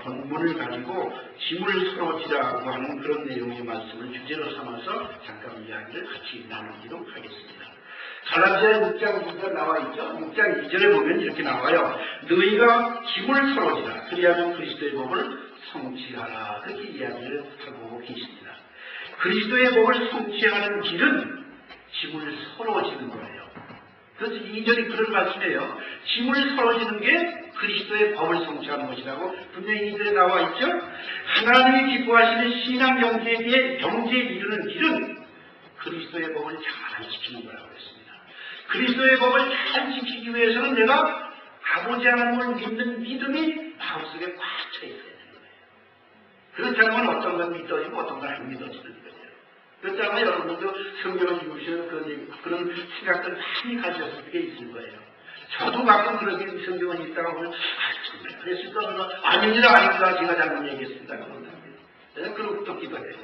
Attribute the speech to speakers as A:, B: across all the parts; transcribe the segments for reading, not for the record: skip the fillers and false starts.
A: 본문을 가지고 짐을 서로 지라고 하는 그런 내용의 말씀을 주제로 삼아서 잠깐 이야기를 같이 나누기로 하겠습니다. 갈라디아 6장 2절 나와 있죠. 6장 2절에 보면 이렇게 나와요. 너희가 짐을 서로 지라. 그리하면 그리스도의 법을 성취하라. 그렇게 이야기를 하고 계십니다. 그리스도의 법을 성취하는 길은 짐을 서로 지는 거예요. 그래서 2절이 그런 말씀이에요. 짐을 서로 지는 게 그리스도의 법을 성취하는 것이라고 분명히 2절에 나와 있죠. 하나님이 기뻐하시는 신앙 경제에 이르는 길은 그리스도의 법을 잘 지키는 거라고 했습니다. 그리스도의 법을 잘 지키기 위해서는 내가 아버지 하나님을 믿는 믿음이 마음속에 꽉 차 있어야 되는 거예요. 그렇지 않으면 어떤 건 믿어지고 어떤 건 안 믿어지는 거예요. 그렇지 않으면 여러분들도 성경을 읽으시는 그런 생각들 많이 가지셨을 게 있을 거예요. 저도 가끔 그렇게 성경을 읽다가 보면 정말 그랬을까? 아닙니다. 제가 잘못 얘기했습니다. 그런 것도 기도해요.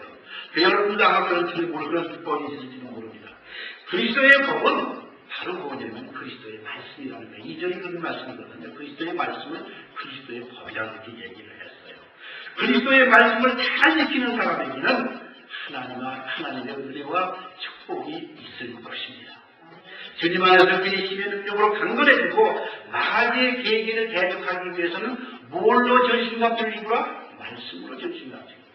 A: 여러분도 아마 그런 기법이 있을지도 모릅니다. 그리스도의 법은 바로 뭐냐면 그리스도의 말씀이라는 거예요. 2절이 그런 말씀이거든요. 그리스도의 말씀은 그리스도의 법이라고 이렇게 얘기를 했어요. 그리스도의 말씀을 잘 지키는 사람에게는 하나님의 은혜와 축복이 있을 것입니다. 주님 안에서 그의 힘의 능력으로 강건해지고 마귀의 계기를 대적하기 위해서는 뭘로 전신갑 들리고라? 말씀으로 전신갑 들리고.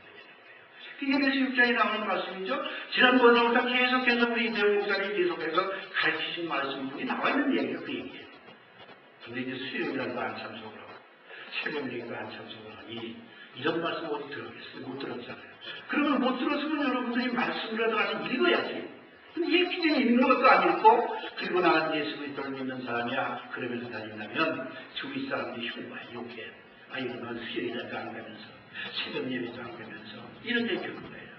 A: 그게 그래서 6장에 나오는 말씀이죠. 지난번부터 계속해서 우리 이대영 목사님이 계속해서 가르치신 말씀이 나와 있는 얘기예요. 그 얘기예요. 근데 이제 수요일날도 안 참석을 하고 새벽예기도 안 참석을 하니 이런 말씀 어디 들었겠어요? 못 들었잖아요. 그러면 못 들었으면 여러분들이 말씀이라도 가서 읽어야지. 근데 이게 그냥 읽는 것도 안 읽고 그리고 나는 예수 그리스도를 믿는 사람이야 그러면서 다닌다면 주위 사람들이 흉봐요. 욕해. 이거는 수요일날도 안 가면서 새벽 예배도 안 가면서 이런 얘기를 하는 거예요.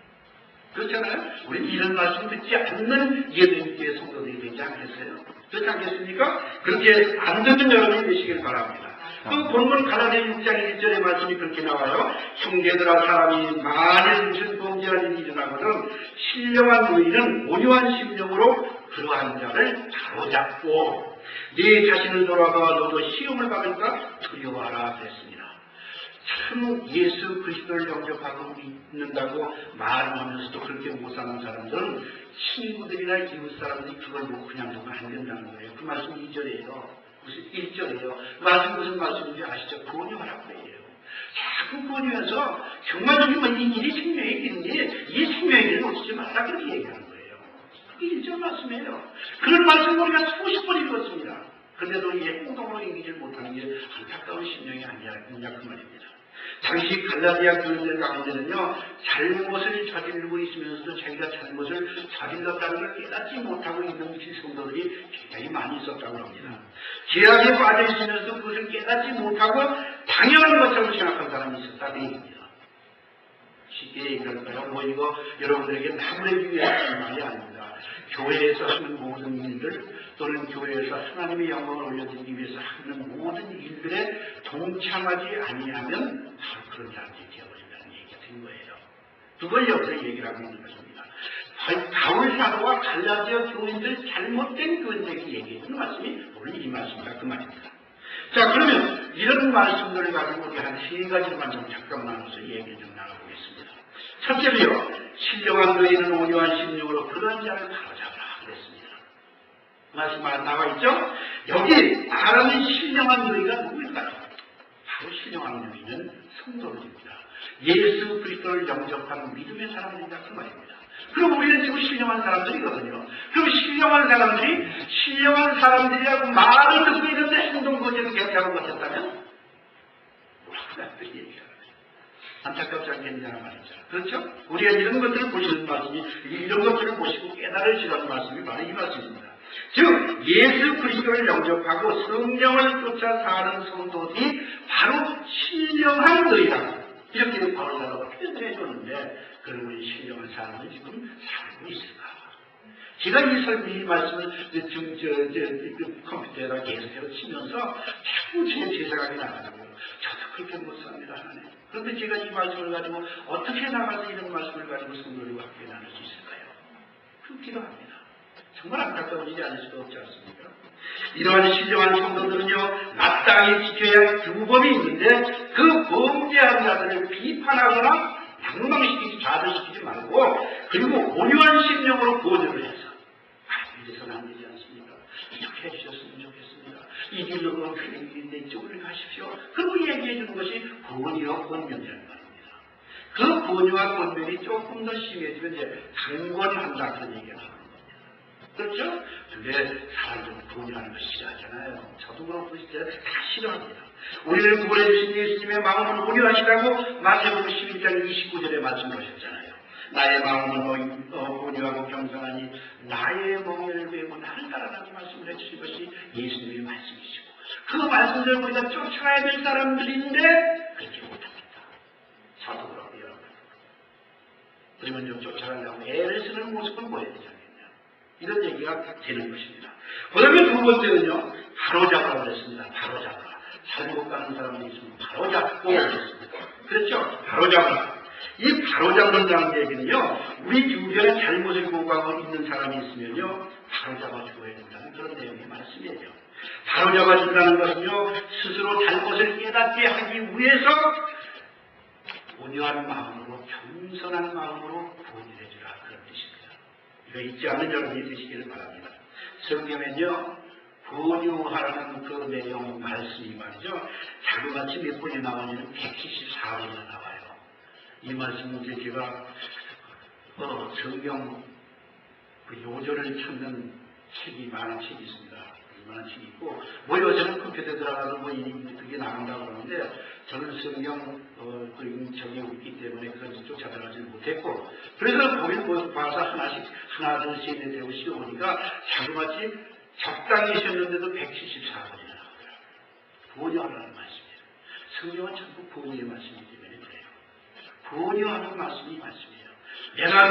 A: 그렇잖아요? 우리는 이런 말씀 듣지 않는 예배교회 성도들이 되지 않겠어요? 그렇지 않겠습니까? 그렇게 안 듣는 여러분이 되시길 바랍니다. 또 본문 갈라디아 6장 1절의 말씀이 그렇게 나와요. 형제들아 사람이 만일 무슨 범죄한 일이 일어나거든 신령한 너희는 온유한 심령으로 그러한 자를 바로잡고 네 자신을 돌아봐 너도 시험을 받을까 두려워하라 그랬습니다. 참 예수 그리스도를 영접하고 믿는다고 말하면서도 그렇게 못 사는 사람들은 친구들이나 이웃 사람들이 그걸 보고 그냥 두면 안 된다는 거예요. 그 말씀 2절이에요. 무슨 1절이에요. 말씀 무슨 말씀인지 아시죠? 권유하라고 해요. 자꾸 권유해서 정말 주님은 이 일이 생명의 길인지 이 생명의 길을 놓치지 말라 그렇게 얘기하는 거예요. 그게 1절 말씀이에요. 그런 말씀을 우리가 수십 번 읽었습니다. 그런데도 이게 행동으로 이기질 못하는 게 안타까운 심령이 아니냐 그 말입니다. 당시 갈라디아 교인들 가운데는요 잘못을 저지르고 있으면서도 자기가 잘못을 저질렀다는 걸 깨닫지 못하고 있는 성도들이 굉장히 많이 있었다고 합니다. 죄악에 빠져 있으면서 그것을 깨닫지 못하고 당연한 것처럼 생각한 사람이 있었다는 얘기입니다. 쉽게 얘기할까요? 이거 여러분들에게 나무래기 위해서 하는 말이 아닙니다. 교회에서 하는 모든 일들 또는 교회에서 하나님의 영광을 올려드리기 위해서 하는 모든 일들에 동참하지 아니하면 바로 그런 사람들이 되어버린다는 얘기가 된 거예요. 그걸 여기서 얘기를 하고 있는 것입니다. 바울 사도와 갈라디아 교인들 잘못된 교인들에게 얘기해주는 말씀이 오늘 이 말씀이다 그 말입니다. 자 그러면 이런 말씀들을 가지고 우리 한 세 가지만 좀 잠깐 나눠서 얘기를 좀 나눠보겠습니다. 첫째로요 신령한 너희는 온유한 심령으로 그러한 자를 바로잡으라 그랬습니다. 말씀 나와 있죠? 여기 말하는 신령한 너희가 누구일까요? 바로 신령한 너희는 성도들입니다. 예수 그리스도를 영접하는 믿음의 사람들이다 그 말입니다. 그럼 우리는 지금 신령한 사람들이거든요. 그럼 신령한 사람들이라고 말을 듣고 있는데 행동 거제는 괜찮은 것이었다면 뭐라고 얘기하는 거예요. 안타깝지 않겠느냐 말이죠. 그렇죠? 우리가 이런 것들을 보시는 말씀이 이런 것들을 보시고 깨달으시라는 말씀이 바로 이 말씀입니다. 즉 예수 그리스도를 영접하고 성령을 쫓아 사는 성도들이 바로 신령한 너희다. 이렇게 바울 사도가 표현을 해줬는데 그럼 우리 신령한 사람은 지금 살고 있을까? 제가 이 말씀을 컴퓨터에다 계속해서 치면서 자꾸 제 생각이 나가지고요. 저도 그렇게 못 삽니다 하나님. 그런데 제가 이 말씀을 가지고 어떻게 나가서 이런 말씀을 가지고 성도들과 함께 나눌 수 있을까요? 그렇기도 합니다. 정말 안타까운 일이 아닐 수가 없지 않습니까? 이러한 신령한 성도들은요, 마땅히 지켜야 할 규범이 있는데 그 범죄한 자들을 비판하거나 낭망시키지 좌절시키지 말고, 그리고 온유한 심령으로 권유를 해서 이래서는 안 되지 않습니까? 이렇게 해주셨으면 좋겠습니다. 이 길로 내 이쪽으로 가십시오. 그리고 얘기해 주는 것이 권유와 권면이라는 말입니다. 그 권유와 권면이 조금 더 심해지면 이제 강권한다, 그런 얘기가 나오는 겁니다. 그렇죠? 그게 사람들 권유하는 거 싫어하잖아요. 저도 그렇고 진짜 다 싫어합니다. 우리를 구원해 주신 예수님의 마음은 온유하시다고 마태복음 11장 29절에 말씀하셨잖아요. 나의 마음은 온유하고 겸손하니 나의 멍에를 메고 나를 따라라고 말씀을 해주신 것이 예수님의 말씀이시고, 그 말씀을 우리가 쫓아가야 될 사람들인데 그렇게 못합니다. 저도 그렇고 여러분. 그러면 좀 쫓아가려고 애를 쓰는 모습을 보여야 되지 않겠냐, 이런 얘기가 되는 것입니다. 그 다음에 두 번째는요, 바로잡으라고 그랬습니다. 바로잡으라. 잘못 가는 사람이 있으면 바로잡고 그랬습니다. 그렇죠? 바로잡으라. 이 바로잡는다는 얘기는요, 우리 주변에 잘못을 보고하고 있는 사람이 있으면요, 바로잡아주어야 된다는 그런 내용의 말씀이에요. 바로잡아준다는 것은요, 스스로 잘못을 깨닫게 하기 위해서 온유한 마음으로, 겸손한 마음으로 구원해주라, 그런 뜻입니다. 이거 잊지 않는 여러분이 되시기를 바랍니다. 성경에는요, 권유하라는 그 내용 말씀이 말이죠, 자그마치 몇 번이 나오냐면 174번이나 나와요. 이 말씀은 이제 제가 성경 그 요절을 찾는 책이, 많은 책이 있습니다. 많은 책이 있고, 뭐 요새는 컴퓨터에 들어가서 뭐 그게 나간다고 그러는데, 저는 성경 그 인적이 있기 때문에 그것을 쫓아들어가지 못했고, 그래서 거기 봐서 하나씩 하나 둘 셋 넷 되고 씌워보니까 자그마치 적당히 쉬었는데도 174번이나 나오더라고요. 권유하라는 말씀이에요. 성경은 전부 권유의 말씀이기 때문에 그래요. 권유하는 말씀이 말씀이에요. 내가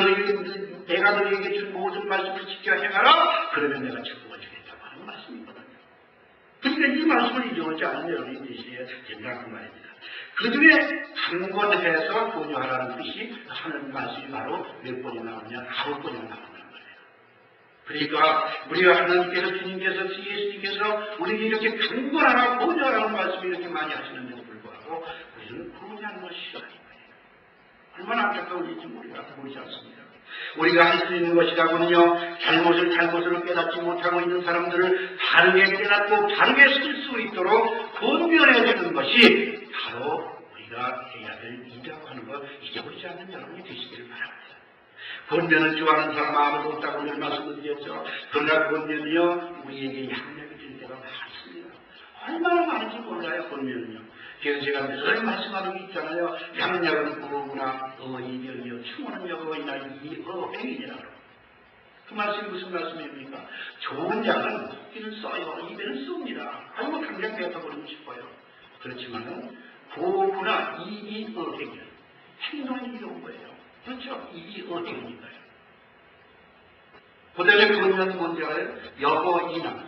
A: 너에게 준 모든 말씀을 지켜 행하라. 그러면 내가 축복을 주겠다고 하는 말씀이거든요. 그러니까 이 말씀을 잊어버리지 않는 여러분이 되셔야 된다고 말입니다. 그 중에 강권해서 권유하라는 뜻이 하는 말씀이 바로 몇 번이 나오냐? 9번이나 나온다는 거예요. 그러니까 우리가 하나님께서, 주님께서, 예수님께서 우리에게 이렇게 강권하라, 권유하라는 말씀을 이렇게 많이 하시는데도 불구하고 우리는 권유하는 걸 싫어해요. 얼마나 안타까운 일인지 우리가 모르지 않습니다. 우리가 할 수 있는 것이라고는요, 잘못을 깨닫지 못하고 있는 사람들을 바르게 깨닫고 바르게 쓸 수 있도록 권면해 주는 것이 바로 우리가 해야 될 일이라고 하는 것, 잊어버리지 않는 여러분이 되시기를 바랍니다. 권면을 좋아하는 사람 아무도 없다고 오늘 말씀드렸죠. 그러나 권면이요, 우리에게 양력이 될 때가 많습니다. 얼마나 많은지 몰라요, 권면은요. 그래서 제가 늘 말씀하는 게 있잖아요. 양력은 어구나, 어이면이요, 충어는 여거이나 이어행이니라. 그 말씀이 무슨 말씀입니까? 좋은 양은 먹기는 써요, 입에는 씁니다. 아이고, 당장 뱉어버리고 싶어요. 그렇지만은 고구나 이어행이요, 행동이 이런 거예요. 그렇죠? 이어행이니까요. 그 다음에 권면은 뭔지 알아요? 여거이나,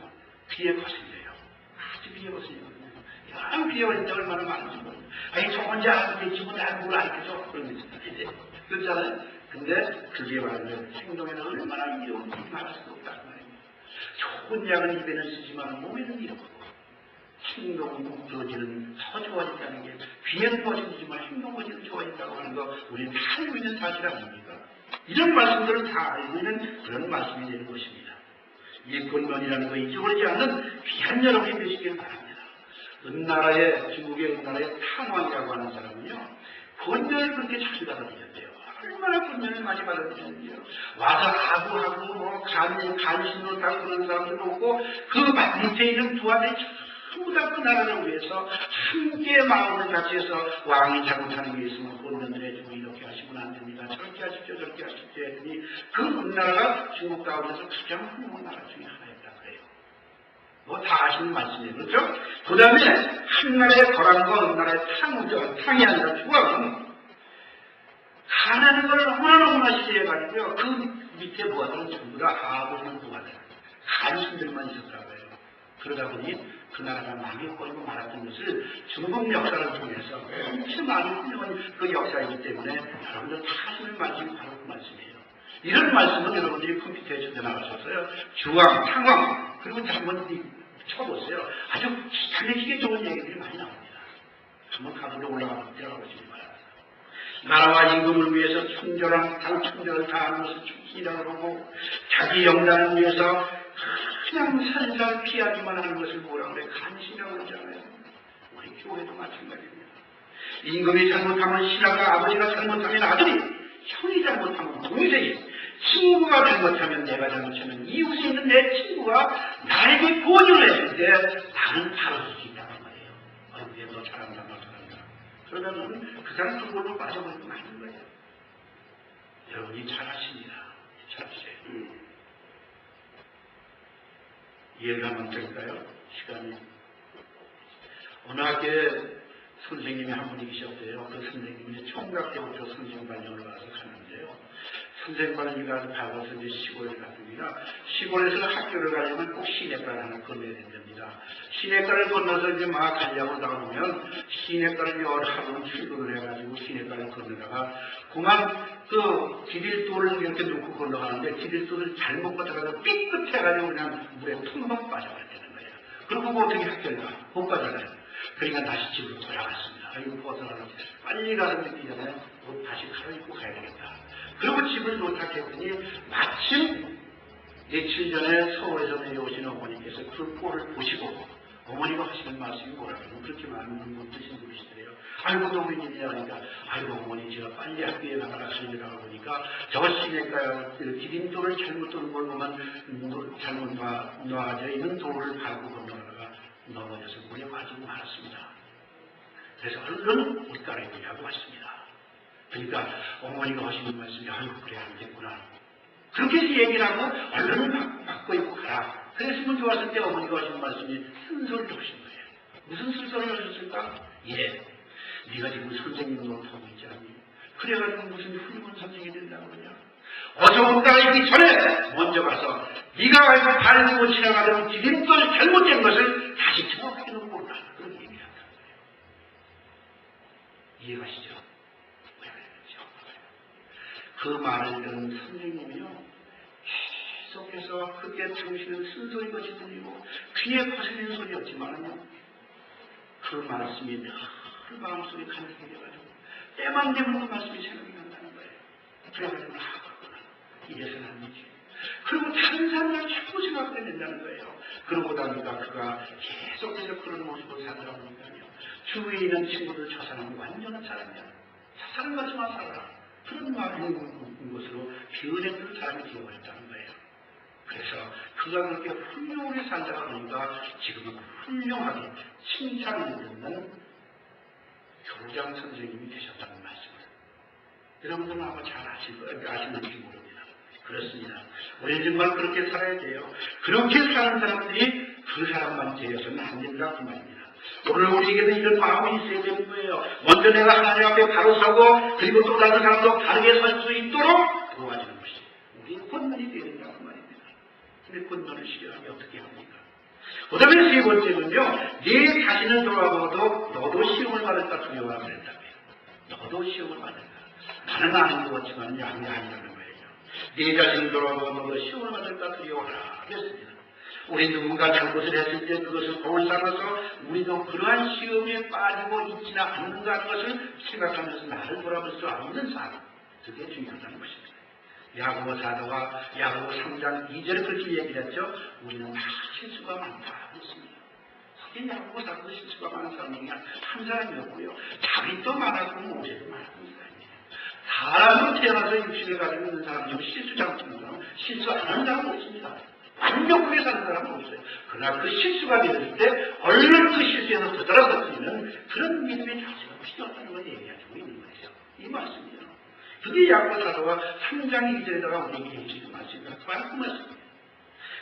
A: 비에 거슬려요. 아주 비에 거슬려요. 참 비어있는데 얼마나 많은지 모르겠어요. 아니, 저 혼자 하는데 지금 날 뭘 알겠죠? 그런 게 있어요. 그렇잖아요? 근데 그게 말이에요. 행동에는 얼마나 이로운 일이 많을 수 없다는 말입니다. 좋은 약은 입에는 쓰지만 몸에는 이렇고, 행동은 무너지는 더 좋아진다는 게, 귀에는 멋지지만 행동 멋지는 좋아진다고 하는 거, 우리는 다 알고 있는 사실 아닙니까? 이런 말씀들은 다 알고 있는 그런 말씀이 되는 것입니다. 이 권면이라는 거 잊어버리지 않는 귀한 여러분이 되시길 바랍니다. 은나라의, 중국의 은나라의 탕왕이라고 하는 사람은요, 권면을 그렇게 자주 받아들였대요. 얼마나 권면을 많이 받아들였는데요. 와서 아부하고, 뭐, 간신으로 다 그런 사람들 없고, 그 밑에 있는 두 아들이 전부 다 그 나라를 위해서 함께 마음을 같이 해서, 왕이 잘못하는 게 있으면 권면을 해주고, 이렇게 하시면 안 됩니다. 저렇게 하십시오, 저렇게 하십시오 했더니, 그 은나라가 중국 가운데서 가장 훌륭한 나라 중에 하나였다 그래요. 뭐 다 아시는 말씀이에요. 그렇죠? 그 다음에 한나라의 거란과 은나라의 탕이 아니라 주왕은 가난한 걸 너무나 싫어해가지고요, 그 밑에 부하들은 전부 다 아버지는 부하들, 간신들만 있었더라고요. 그러다 보니 그 나라가 망해버리고 말았던 것을 중국 역사를 통해서 엄청 많이 훌륭한 그 역사이기 때문에 여러분들 다 아시는 말씀이 바로 그 말씀이에요. 이런 말씀은 여러분들이 컴퓨터에 찾아나가셨어요. 주왕, 탕왕, 그리고 한번 쳐보세요. 아주 기가 막히게 좋은 얘기들이 많이 나옵니다. 한번 가보려 올라가서 들어가보시기 바랍니다. 나라와 임금을 위해서 충절한 충절을 다하는 것을 충신이라고 그러고 자기 영단을 위해서 그냥 살살 피하기만 하는 것을 뭐라고 그래? 간신이라고 그러잖아요. 우리 교회도 마찬가지입니다. 임금이 잘못하면 신하가, 아버지가 잘못하면 아들이, 형이 잘못하면 동생이, 친구가 잘못하면, 내가 잘못하면 이웃에 있는 내 친구가 나에게 고언을 했을 때 나는 다룰 수 있다는 말이에요. 아이고 얘 너 잘한다, 너 잘한다. 그러다면 그 사람 그걸로 빠져버리면 안 되는 거예요. 여러분이 잘하십니다. 잘하세요. 이해가 안 될까요? 시간이. 어느 학교에 선생님이 한 분이 계셨대요. 그 선생님이 총각 때부터 선생반영을 와서 가는데요. 선생반을 가서 가고서 이제 시골에 갔습니다. 시골에서 학교를 가려면 꼭 시내가를 하나 건너야 된답니다. 시내가를 건너서 이제 막 가려고 나오면 시내가를 여러 하루 출근을 해가지고 시내가를 건너다가 그만 그 디딜돌을 이렇게 놓고 건너가는데 디딜돌을 잘못 걷다가 삐끗해가지고 그냥 물에 tum박 빠져버렸다는 거예요. 그리고 뭐 어떻게 학교를 가? 못 가잖아요. 그러니까 다시 집으로 돌아갔습니다. 이거 벗어나서 빨리 가서 늦기 전에 다시 갈아입고 가야 되겠다. 그리고 집을 도착했더니 마침 며칠 전에 서울에서 내려오신 어머니께서 그 꼴을 보시고 어머니가 하시는 말씀이 뭐라고 그렇게 많은 분 드신 분이시더래요. 아이고 너무 일이야 하니까 아이고 어머니 제가 빨리 학교에 나가라 하려고 보니까 저 시내가요 디딤돌을 잘못 두는 걸 보면 잘못 놔져 있는 돌을 밟고 건너다가 넘어져서 물에 빠지고 말았습니다. 그래서 얼른 옷 갈아입고 하고 왔습니다. 그러니까 어머니가 하시는 말씀이 아이고 그래 안 됐구나. 그렇게 해서 얘기를 하고 얼른 바꿔 입고 가라. 그랬으면 좋았을 때 어머니가 하시는 말씀이 쓴소리를 하신 거예요. 무슨 쓴소리를 하셨을까? 예, 네가 지금 선생님 노릇하고 있지 않니? 그래가지고 무슨 훌륭한 선생이 된다고 그러냐? 어서 온 나이기 전에 먼저 가서 네가 알고 밟고 지나가던 디딤돌 잘못된 것을 다시 정확하게 놓고 오라. 그런 얘기를 한다는 거예요. 이해가시죠? 그 말을 들은 선생님이요 계속해서 그게 당신은 쓴소리 것이 들리고 귀에 거슬리는 소리였지만요 그 말씀이 늘 마음속에 간직이 돼가지고 때만 되면 그 말씀이 생각이 난다는 거예요. 그래가지고 그렇구나 이래서는 안 되지. 그리고 다른 사람을 자꾸 생각해 낸다는 거예요. 그러고 나니까 그가 계속해서 그런 모습을 살다 보니까요 주위에 있는 친구들 저 사람은 완전한 사람이야. 저 사람 같지만 살아라. 그런 말인 것으로 변해준 사람이 되어버렸다는 거예요. 그래서 그가 그렇게 훌륭하게 살다가 보니까 지금은 훌륭하게 칭찬을 듣는 교장 선생님이 되셨다는 말씀을 여러분들은 아마 잘 아시는지 모릅니다. 그렇습니다. 우리는 정말 그렇게 살아야 돼요. 그렇게 사는 사람들이 그 사람만 되어서는 안 된다 그 말입니다. 오늘 우리에게는 이런 마음이 있어야 되는 거예요. 먼저 내가 하나님 앞에 바로 서고 그리고 또 다른 사람도 바르게 설 수 있도록 도와주는 것이 우리의 권면이 되어야 된다고 말입니다. 근데 권면을 실현하면 어떻게 합니까? 그 다음에 세 번째는요. 네 자신을 돌아보고도 너도 시험을 받을까 두려워하고 그랬다고요. 너도 시험을 받을까. 나는 아닌 것 같지만 양이 아니라는 거예요. 네 자신을 돌아보고 너도 시험을 받을까 두려워하라 그랬습니다. 우리 누군가 잘못을 했을 때 그것을 거울 삼아서 우리도 그러한 시험에 빠지고 있지는 않는가 하는 것을 생각하면서 나를 돌아볼 수 없는 삶. 그게 중요하다는 것입니다. 야고보 사도가 야고보 3장 2절에 그렇게 얘기를 했죠. 우리는 다 실수가 많다 했습니다. 그게 야고보 사도도 실수가 많은 사람이 한 사람이었고요. 다윗도 많았고 모세도 많았고 사람으로 태어나서 육신을 가지고 있는 사람 중에 실수 잘못하는 사람 실수 안 하는 사람은 없습니다. 완벽하게 사는 사람은 없어요. 그러나 그 실수가 되었을 때 얼른 그 실수에서 되돌아설 수 있는 그런 믿음의 자세가 필요하다는 걸 얘기해주고 있는 거죠. 이 말씀이에요. 그게 야고보 사도가 3장 2절에다가 우리에게 해주는 말씀입니다. 바로 그 말씀입니다.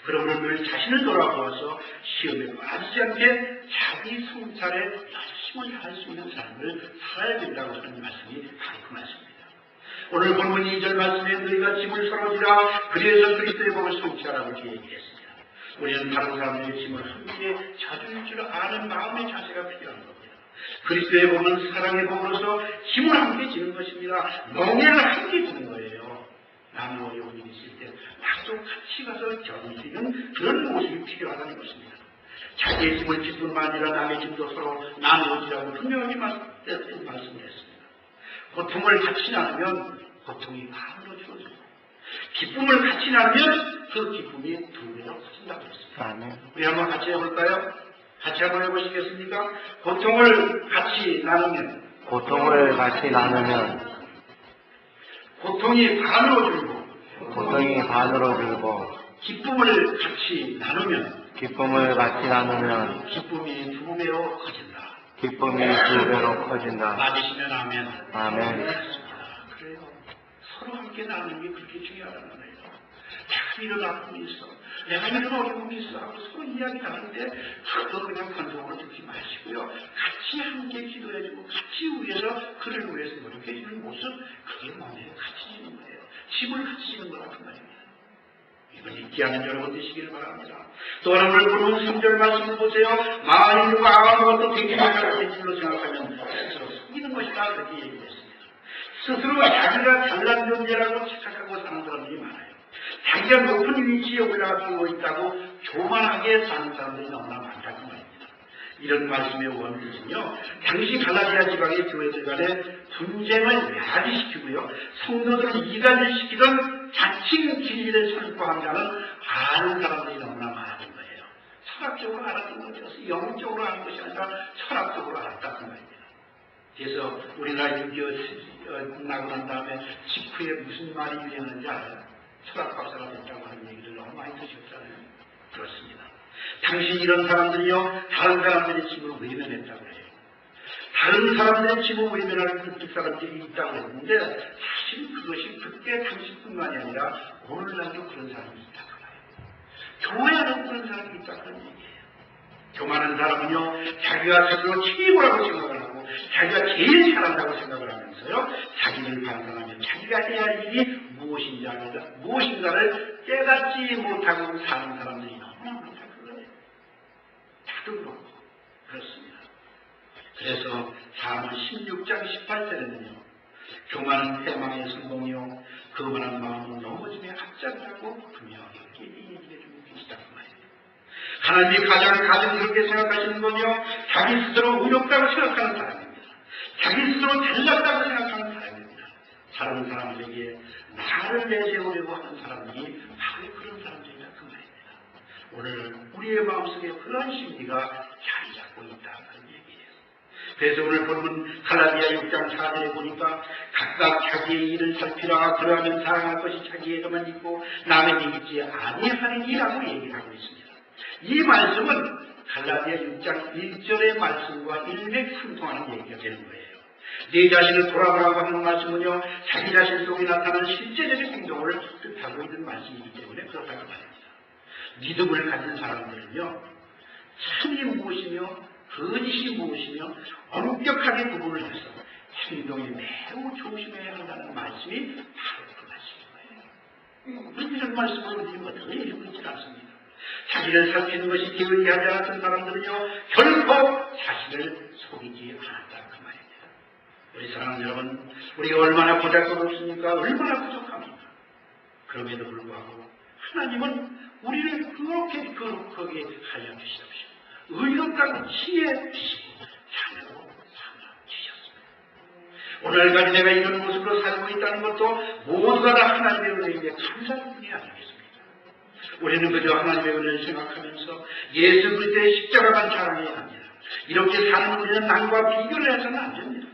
A: 그러므로 늘 자신을 돌아보아서 시험에 빠지지 않게 자기 성찰에 열심을 할 수 있는 삶을 살아야 된다고 하는 말씀이 바로 그 말씀입니다. 오늘 본문 2절 말씀에 너희가 짐을 서러지라 그래서 그리스도의 복을 성취하라고 이렇게 얘기했습니다. 우리는 다른 사람들의 짐을 함께 져줄 줄 아는 마음의 자세가 필요한 겁니다. 그리스도의 복은 사랑의 복으로서 짐을 함께 지는 것입니다. 멍에를 함께 지는 거예요. 남이 어려운 일이 있을 때 막 가족 같이 가서 견디는 그런 모습이 필요하다는 것입니다. 자기의 집을 기쁨만 아니라 남의 집도 서로 나누어지라고 분명히 말씀을 했습니다. 고통을 같이 나누면 고통이 반으로 줄어들고 기쁨을 같이 나누면 그 기쁨이 두 배로 커진다고 했습니다. 우리 한번 같이 해볼까요? 같이 한번 해보시겠습니까? 고통을 같이 나누면 고통이 반으로 줄고 기쁨을 같이 나누면 기쁨이 두 배로 커진다. 맞으시면 아멘. 그래요. 서로 함께 나누는 게 그렇게 중요하다는 거예요. 내가 이런 아픔이 있어. 내가 이런 어려움이 있어. 하고 서로 이야기하는데 그거 그냥 건성으로 듣지 마시고요. 같이 함께 기도해주고 같이 위해서 그를 위해서 노력해주는 모습, 그게 몸에 같이 지는 거예요. 집을 같이 지는 거라는 말입니다. 이걸 잊지 않는 여러분 되시기를 바랍니다. 또 오늘 부르는 3절 말씀을 보세요. 만일 누가 아무것도 되게 못하는 줄로 생각하면 스스로 속이는 것이다. 그렇게 얘기했습니다. 스스로 자기가 잘난 존재라고 착각하고 사는 사람들이 많아요. 자기가 높은 위치에 올라가고 있다고 교만하게 사는 사람들이 너무나 많다고 말입니다. 이런 말씀의 원리는요, 당시 갈라디아 지방의 교회들 간에 분쟁을 야기시키고요, 성도들을 이간질시키던 자칭 진리를 선포한 자는 아는 사람들이 너무나 많았던 거예요. 철학적으로 알았던 거죠. 영적으로 아는 것이 아니라 철학적으로 알았다는 말입니다. 그래서 우리나라 6.25 끝나고 난 다음에 직후에 무슨 말이 유행하는지 알아요? 철학 박사가 됐다고 하는 얘기를 너무 많이 드셨잖아요. 그렇습니다. 당시 이런 사람들이요, 다른 사람들의 집으로 외면했다고 해요. 다른 사람들의 집으로 외면하는 그쪽 사람들이 있다고 했는데, 사실 그것이 그때 당시뿐만이 아니라 오늘날도 그런 사람이 있다고 해요. 교회 안에도 그런 사람이 있다는 얘기예요. 교만한 사람은요, 자기가 스스로 최고라고 생각을 하고 자기가 제일 잘한다고 생각을 하면서요, 자기를 반성하며 자기가 해야 할 일이 무엇인가를 깨닫지 못하고 사는 사람들이 너무나 많다는 거예요. 다들 그렇고 그렇습니다. 그래서 사문 16장 18절에는요, 교만은 패망의 성공이요 거만한 마음은 넘어짐에 합작이라고 분명하게 얘기해 주고 계시다고 말이에요. 하나님이 가장 가증스럽게 생각하시는 건요, 자기 스스로 의롭다고 생각하는 사람입니다. 자기 스스로 잘났다고 생각하는 사람입니다. 다른 사람들에게 나를 내세우려고 하는 사람들이 바로 그런 사람들이다 그 말입니다. 오늘 우리의 마음속에 그런 심리가 자리 잡고 있다는 얘기예요. 그래서 오늘 본문 갈라디아 6장 4절에 보니까 각각 자기의 일을 살피라. 그러하면 사랑할 것이 자기에게만 있고 남에게 있지 아니하리라고 얘기를 하고 있습니다. 이 말씀은 갈라디아 6장 1절의 말씀과 일맥상통하는 얘기가 되는 거예요. 내 자신을 돌아보라고 하는 말씀은요, 자기 자신 속에 나타나는 실제적인 행동을 뜻하고 있는 말씀이기 때문에 그렇다고 말입니다. 믿음을 가진 사람들은요, 참이 무엇이며 거짓이 무엇이며 엄격하게 구분을 해서 행동에 매우 조심해야 한다는 말씀이 바로 그 말씀인 거예요. 이런 말씀을 우리가 더 얘기하고 있지 않습니다. 자기를 살피는 것이 게을리하지 않았던 사람들은요, 결코 자신을 속이지 않았다 그 말입니다. 우리 사랑하는 여러분, 우리가 얼마나 보잘것없습니까? 얼마나 부족합니까? 그럼에도 불구하고 하나님은 우리를 그렇게 거룩하게 하여 주시옵시고 의롭다고 칭해 주시고 자녀로 삼아 주셨습니다. 오늘까지 내가 이런 모습으로 살고 있다는 것도 모두가 다 하나님의 은혜에 감사할 뿐이 아니겠습니까? 우리는 그저 하나님의 은혜를 생각하면서 예수 그리스도의 십자가만 자랑해야 합니다. 이렇게 사는 우리는 남과 비교를 해서는 안 됩니다.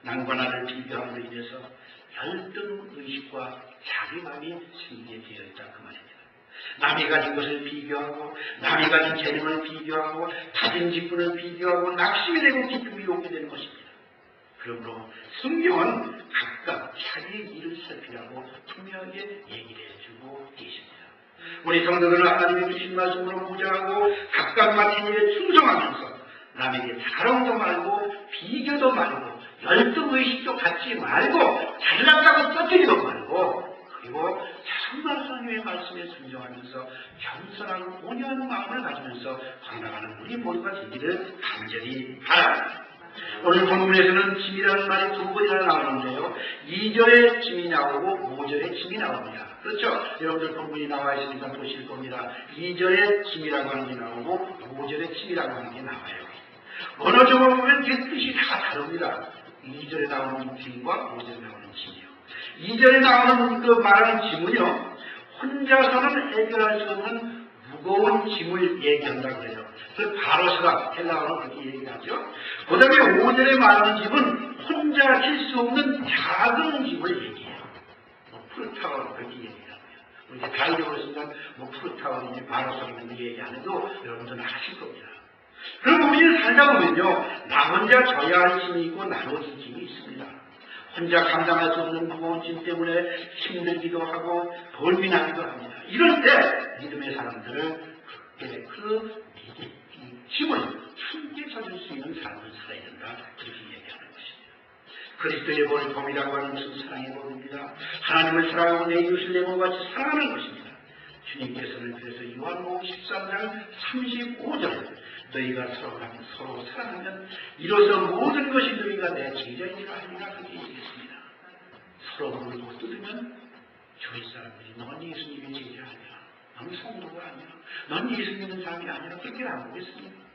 A: 남과 나를 비교함으로 인해서 열등 의식과 자괴감이 생기게 되어 있다 그 말입니다. 남이 가진 것을 비교하고 남이 가진 재능을 비교하고 가진 직분을 비교하고 낙심이 되고 기쁨이 오게 되는 것입니다. 그러므로 성경은 각각 자기의 일을 살피라고 분명하게 얘기를 해주고 계십니다. 우리 성도들은 하나님이 주신 말씀으로 무장하고 각각 맡은 일에 충성하면서 남에게 자랑도 말고 비교도 말고 열등의식도 갖지 말고 잘났다고 떠들기도 말고 그리고 정말 하나님의 말씀에 순종하면서 겸손하고 온유한 마음을 가지면서 살아가는 우리 모두가 되기를 간절히 바랍니다. 오늘 본문에서는 짐이라는 말이 두 번이나 나오는데요. 2절에 짐이 나오고 5절에 짐이 나옵니다. 그렇죠? 여러분들 본문이 나와 있으니까 보실 겁니다. 2절에 짐이라고 하는 게 나오고 5절에 짐이라고 하는 게 나와요. 언어적으로 보면 그 뜻이 다 다릅니다. 2절에 나오는 짐과 5절에 나오는 짐이요. 2절에 나오는 그 말하는 짐은요, 혼자서는 해결할 수 없는 무거운 짐을 얘기한다고 해요. 그 바로스가 헬라어로 그렇게 얘기하죠. 그 다음에 5절에 말하는 짐은 혼자 질 수 없는 작은 짐을 얘기해요. 푸르타워로 그렇게 얘기하고요. 이제 가이드로 쓰면 푸르타워인지 바로스인지 얘기 안 해도 여러분들은 아실 겁니다. 그럼 우리는 살다 보면요, 나 혼자 져야 할 짐이 있고 나눠질 짐이 있습니다. 혼자 감당할 수 없는 무거운 짐 때문에 힘들기도 하고 벌민하기도 합니다. 이럴 때 믿음의 사람들은 그 짐을 함께 져줄 수 있는 삶을 살아야 된다. 그렇게 얘기하는 것입니다. 그리스도의 복음이라고 하는 것은 사랑의 복음입니다. 하나님을 사랑하고 내 이웃을 내 몸같이 사랑하는 것입니다. 주님께서는 그래서 요한복음 13장 35절 너희가 서로 사랑하면 이로써 모든 것이 너희가 내 제자이라 하리라 그렇게 얘기했습니다. 서로 물고 뜯으면 주위 사람들이 넌 예수님의 제자 아니야. 넌 성도가 아니야. 넌 예수 믿는 사람이 아니라 그렇게 안 보겠습니까?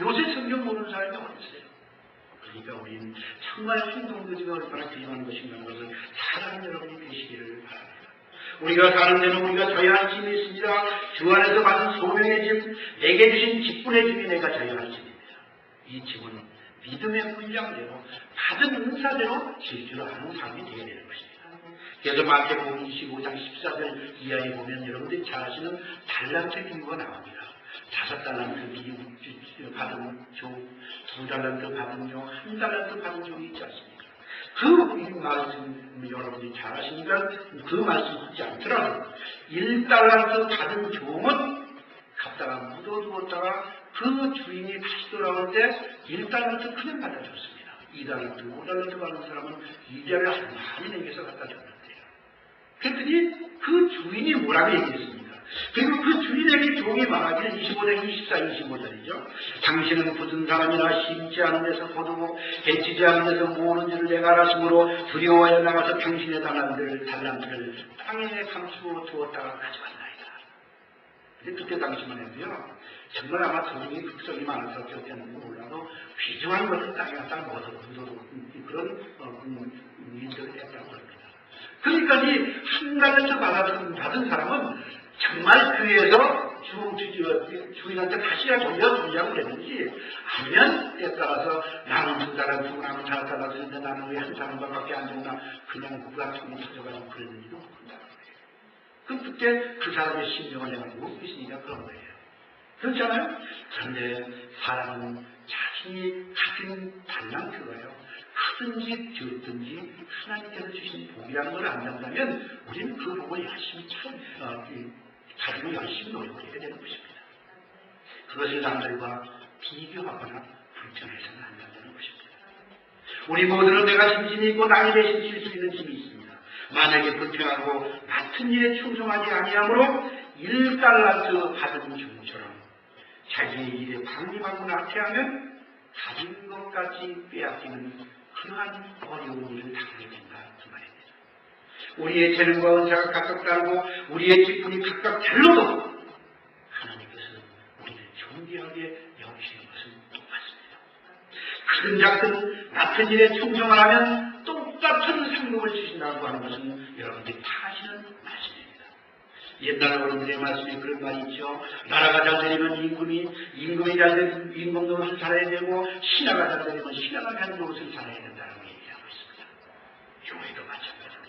A: 요새 성경 모르는 사람이 어디 있어요? 그러니까 우리는 정말 행동거지가 얼마나 귀한 것인가 것을 사랑하는 여러분이 되시기를 바랍니다. 우리가 사는 데는 우리가 져야 할 짐이 있습니다. 주 안에서 받은 소명의 짐, 내게 주신 직분의 짐이 내가 져야 할 짐입니다. 이 짐은 믿음의 분량대로 받은 은사대로 질주를 하는 삶이 되어야 되는 것입니다. 그래서 마태복음 25장 14절 이하에 보면 여러분들이 잘 아시는 달란트 비유가 나옵니다. 5달란트 받은 종, 2달란트 받은 종, 1달란트 받은 종이 있지 않습니까? 그 말씀 여러분들이 잘 아시니까 그 말씀 하지 않더라도 1달란트 받은 종은 갖다가 묻어두었다가 그 주인이 다시 돌아올 때 1달란트 그냥 갖다 줬습니다. 2달란트, 5달란트 받은 사람은 2달란트 많이 내게서 갖다 줬는데요. 그랬더니 그 주인이 뭐라고 얘기했습니까? 그리고 그 주인에게 종이 말하기를 25장 24, 25절이죠. 당신은 굳은 사람이라 심지 않은 데서 거두고 배치지 않은 데서 모으는 줄을 내가 알았으므로 두려워하여 나가서 당신의 달란트를 땅에 감추어 두었다가 가져갔나이다. 근데 그때 당시만 해도요, 정말 아마 돈이 극성이 많아서 어쩌겠는지 몰라도 귀중한 것을 땅에 갖다 넣어서 묻어두고 그런 일들을 했다고 합니다. 그러니까 이 한 달란트 받은 사람은 정말 교회에서 주인한테 다시야 돌려주려고 그랬는지 아니면 때에 따라서 나는 2달란트, 나는 4달란트인데 나는 왜 한 사람밖에 안 줬나 그냥 누가 통이 터져가지고 그랬는지도 모른다는 거예요. 그럼 그때 그 사람의 심정을 내가 못 믿으니까 그런 거예요. 그렇잖아요? 그런데 사람은 자신이 가진 달란트가요, 크든지 적든지 하나님께서 주신 복이라는 걸 안다면 우리는 그 복을 열심히 가지고 열심히 노력해야 되는 것입니다. 그것을 남들과 비교하거나 불평해서는 안 된다는 것입니다. 우리 모두는 내가 짐이 있고 남이 대신 질 수 있는 짐이 있습니다. 만약에 불평하고 맡은 일에 충성하지 아니하므로 1달란트 받은 종처럼 자기의 일에 방임하고 나태하면 가진 것까지 빼앗기는 그러한 어려운 일을 당하게 된다 그 말입니다. 우리의 재능과 은사가 각각 다르고 우리의 직분이 각각 달라도 하나님께서는 우리를 존귀하게 여기시는 것은 똑같습니다. 큰 작든 맡은 일에 충성을 하면 똑같은 상급을 주신다고 하는 것은 여러분들이 다 아시는 말씀입니다. 옛날 어른들의 말씀에 그런 말이 있죠. 나라가 잘 되려면 임금이 잘 되면 임금 노릇을 잘해야 되고 신하가 잘 되려면 신하가 잘 노릇을 잘해야 된다고 얘기하고 있습니다. 교회도 마찬가지입니다.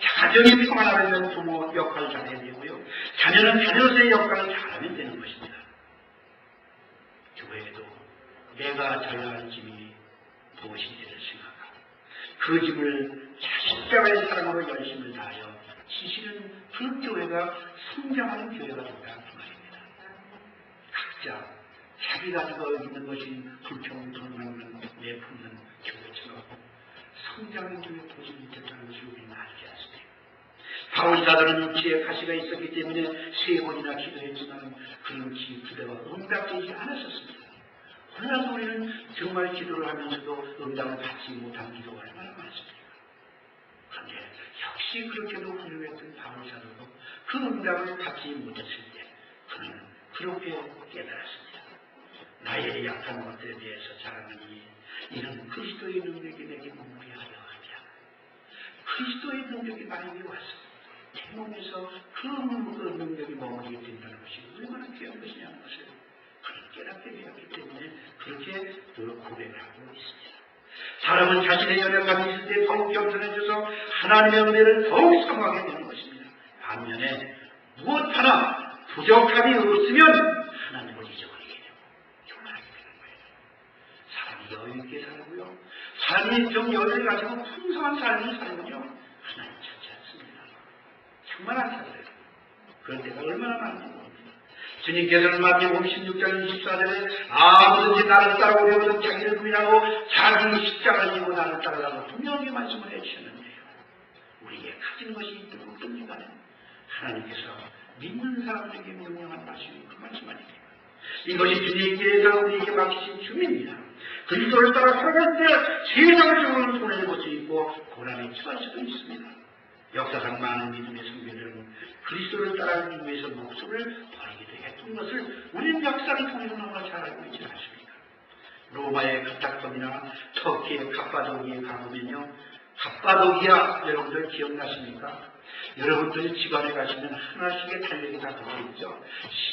A: 가정이 평안하려면 부모 역할을 잘해야 되고요. 자녀는 자녀의 역할을 잘하면 되는 것입니다. 교회에도 내가 져야 할 짐이 무엇인지를 생각하고 그 짐을 십자가의 사랑으로 열심을 다하여 지시는 그 교회가 성장하는 교회가 된다 그 말입니다. 각자 자기 가지고 있는 것이 불평불만 내품는 교회처럼 성장의 교회 도전이 됐다는 것을 우리는 알지 않습니까? 바울 사도는 육체에 가시가 있었기 때문에 3번이나 기도했지만 그 기도가 응답되지 않았었습니다. 그러나 우리는 정말 기도를 하면서도 응답을 받지 못한 기도가 얼마나 많습니까? 그런데 역시 그렇게도 훌륭했던 바울 사도도 그 응답을 받지 못했을 때 그는 그렇게 깨달았습니다. 나의 약한 것들에 대해서 자랑하니 이는 그리스도의 능력이 내게 머무게 하려 함이야. 그리스도의 능력이 나에게 와서 내 몸에서 그 능력이 머무르게 된다는 것이 얼마나 귀한 것이냐는 것을 그는 깨닫게 되었기 때문에 그렇게 고백을 하고 있습니다. 사람은 자신의 연약함이 있을 때 더욱 겸손해져서 하나님의 은혜를 더욱 사모하게 되는 것입니다. 반면에 무엇 하나 부족함이 없으면 하나님을 잊어버리게 되고 교만하게 되는 거예요. 사람이 여유있게 살고요, 삶이 좀 여유를 가지고 풍성한 삶을 살면요 하나님 찾지 않습니다. 정말 안 찾아요. 그런 때가 얼마나 많은지 모릅니다. 주님께서는 마태복음 16장 24절에 아무든지 나를 따라오려거든 자기를 부인하고 자기 십자가를 지고 나를 따라가고 분명히 말씀을 해주셨는데요. 우리에게 가진 것이 있든 없든 간에 하나님께서 믿는 사람들에게 명령한 말씀이 그 말씀 아닙니까? 이것이 주님께서 우리에게 맡기신 춤입니다. 그리스도를 따라 살아갈 때 세상적으로는 손해를 볼 수 있고 고난에 처할 수도 있습니다. 역사상 많은 믿음의 선배들은 그리스도를 따라가기 위해서 목숨을 버리기도 했던 것을 우리는 역사를 통해서 너무나 잘 알고 있지 않습니까? 로마의 카타콤이나 터키의 갑바도기에 가보면요, 갑바도기아 여러분들 기억나십니까? 여러분들 집안에 가시면 하나씩의 달력이 다 들어있죠.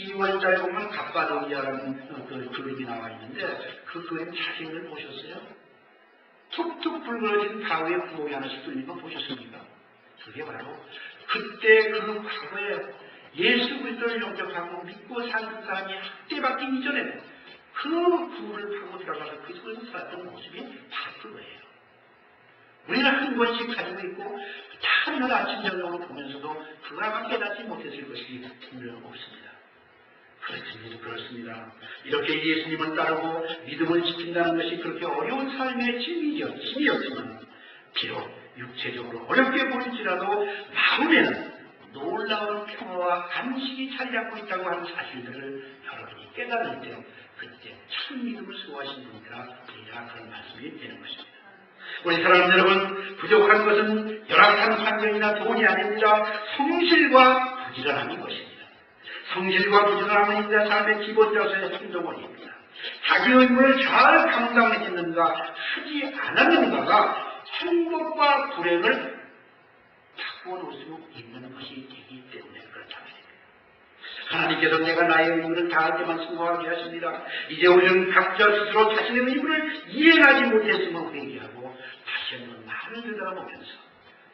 A: 10월달에 보면 갑바도기아라는 그 그림이 나와 있는데 그 그림 사진을 보셨어요? 툭툭 붉어진 바위에 구멍이 하나씩 뚫린 거 보셨습니까? 그게 바로 그때 그 과거에 예수 그리스도를 영접하고 믿고 사는 사람이 학대받기 이전에 그 구를 파고 들어가서 그 속에서 살았던 모습이 바로 그거예요. 우리는 한 번씩 가지고 있고 다른 아침 저녁으로 보면서도 그거랑 깨닫지 못했을 것이 분명 없습니다. 그렇습니다. 이렇게 예수님을 따르고 믿음을 지킨다는 것이 그렇게 어려운 삶의 짐이었지만 비록 육체적으로 어렵게 보일지라도 마음에는 놀라운 평화와 안식이 자리 잡고 있다고 하는 사실들을 여러분이 깨달을 때 그때 참 믿음을 수호하신 분이라 우리가 그런 말씀이 되는 것입니다. 우리 사람 여러분, 부족한 것은 열악한 환경이나 돈이 아닙니다. 성실과 부지런함인 것입니다. 성실과 부지런함은 인자 삶의 기본 자세의 행동원입니다. 자기 의무를 잘 감당했는가 하지 않았는가가 행복과 불행을 바꾸어 놓을 수 있는 것이 되기 때문에 그렇다는 겁니다. 하나님께서 내가 나의 의무를 다할 때만 승복하게 하십니다. 이제 우리는 각자 스스로 자신의 의무를 이행하지 못했음을 회개하고 다시 한번 나를 되돌아보면서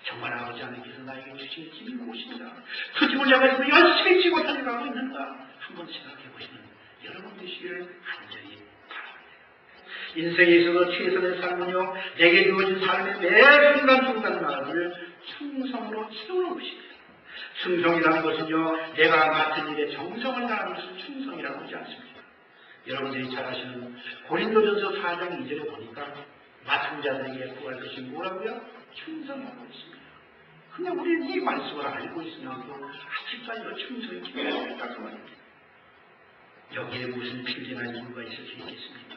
A: 정말 아버지 하나님께서 나에게 주신 짐이 무엇인가, 그 짐을 내가 열심히 지고 살아가고 있는가 한번 생각해 보시는 여러분 되시기를 간절히 바랍니다. 인생에 있어서 최선의 삶은요, 내게 주어진 삶의 매 순간순간 나를 충성으로 채우는 것입니다. 충성이라는 것은요, 내가 맡은 일에 정성을 다하는 것을 충성이라고 하지 않습니다. 여러분들이 잘 아시는 고린도전서 4장 2절에 보니까 맡은 자들에게 구할 것이 뭐라고요? 충성이라고 있습니다. 근데 우리는 이 말씀을 알고 있으면서 아직까지도 충성이 필요하다 그 말입니다. 여기에 무슨 필요나 이유가 있을 수 있겠습니까?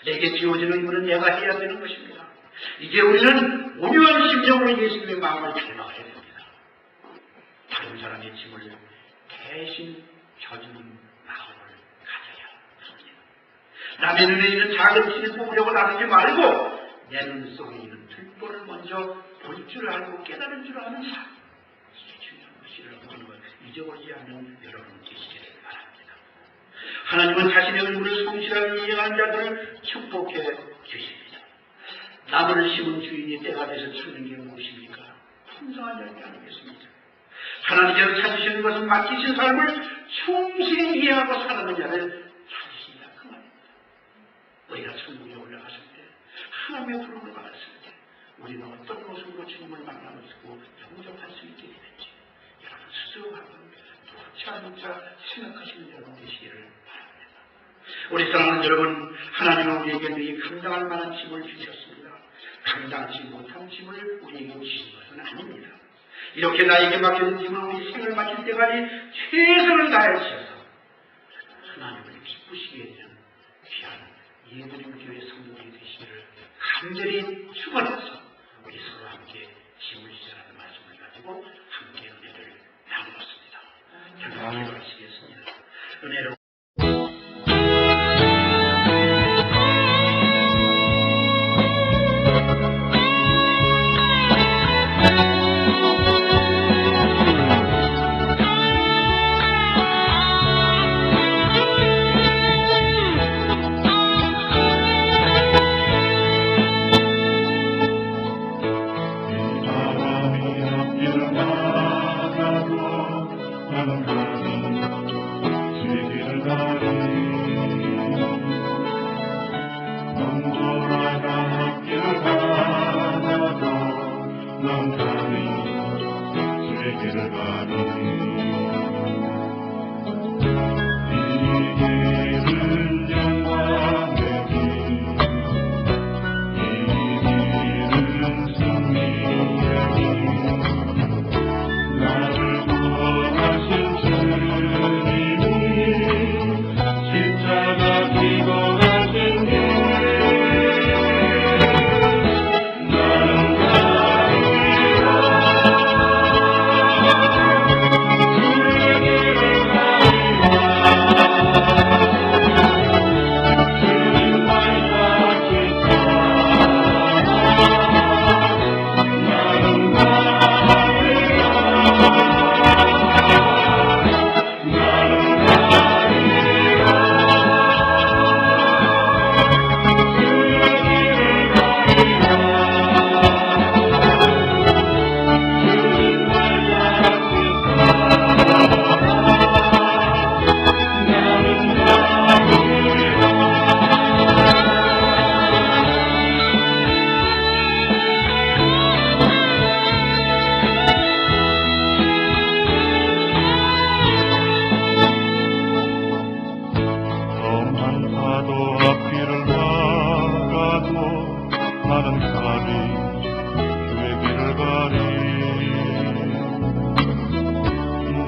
A: 내게 지어진 의무는 내가 해야 되는 것입니다. 이제 우리는 온유한 심정으로 예수님의 마음을 닮아가야 됩니다. 다른 사람의 짐을 대신 져주는 마음을 가져야 합니다. 남의 눈에 있는 작은 티를 뽑으려고 나서지 말고 내 눈 속에 있는 들보를 먼저 볼 줄 알고 깨달은 줄 아는 삶, 이게 중요한 것이라고 하는 걸 잊어버리지 않는 여러분 되시기를 바랍니다. 하나님은 자신의 의무를 성실하게 이행한 자들을 축복해 주십니다. 나무를 심은 주인이 때가 돼서 찾는 게 무엇입니까? 풍성한 열매 아니겠습니까? 하나님께서 찾으시는 것은 맡기신 삶을 충실히 이해하고 살아가는 자를 찾으신다 그 말입니다. 우리가 천국에 올라갔을 때, 하나님의 부름을 받았을 때 우리는 어떤 모습으로 주님을 만나고 영접할 수 있게 되는지 여러분 스스로 한번 묻자 생각하시는 여러분 되시기를 바랍니다. 우리 사랑하는 여러분, 하나님은 우리에게 이 감당할 만한 짐을 주셨습니다. 감당치 못한 짐을 우리에게 주신 것은 아닙니다. 이렇게 나에게 맡겨진 짐을 우리 생을 마칠 때까지 최선을 다해 주셔서 하나님을 기쁘시게 해주는 귀한 예드림 교회 성도들이 되시기를 간절히 축원해서 우리 서로 함께 짐을 지자라는 말씀을 가지고 함께 은혜를 나누었습니다. 잠깐 기도하시겠습니다. 은혜로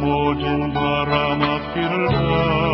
B: 모진 바람 앞길을 가